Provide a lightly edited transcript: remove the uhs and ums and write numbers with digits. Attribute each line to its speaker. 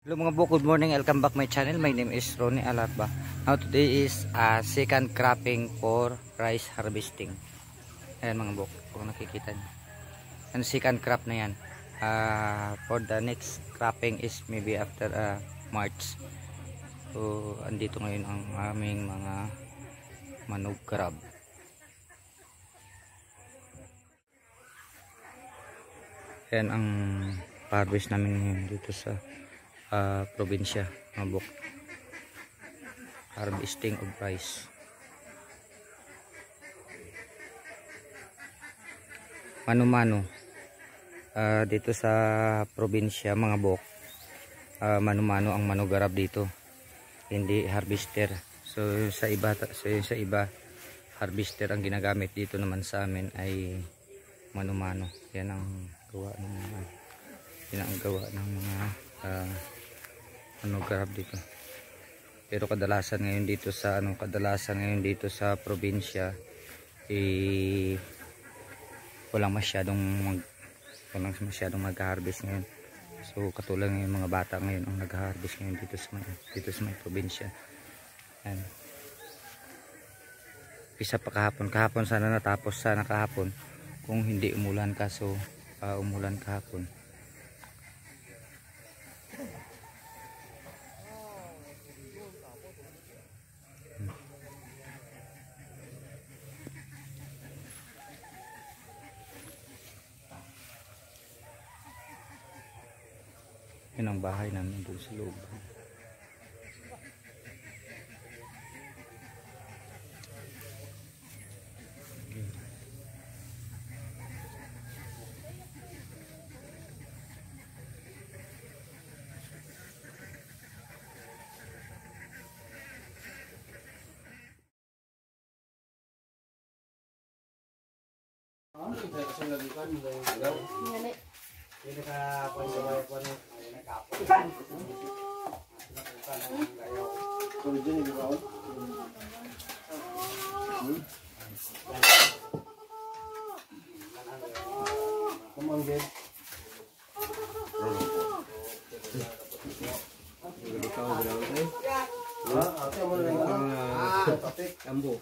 Speaker 1: Hello mga bro, good morning, welcome back my channel. My name is Ronnie Alarba. Now today is second cropping for rice harvesting. Ayan mga bro, kung nakikita nyo, ang second crop na yan. For the next cropping is maybe after March. So andito ngayon ang aming mga manug crab. Ayan ang harvest namin ngayon dito sa probinsya, Mabok. Harvesting of rice. Mano-mano. Dito sa probinsya, mga bok. Mano-mano ang manugarab dito. Hindi harvester. So sa iba harvester ang ginagamit. Dito naman sa amin ay mano-mano. Yan ang gawa ng mga manugarab dito. Pero kadalasan ngayon dito sa probinsya walang masyadong mag-harvest ngayon. So katulad ng mga bata ngayon ang nag-harvest ngayon dito sa may probinsya. Ayan. Isa pa kahapon sana natapos kahapon kung hindi umulan, kaso umulan kahapon. Yan ang bahay namin doon sa loob.
Speaker 2: Ini ka pon Ambo.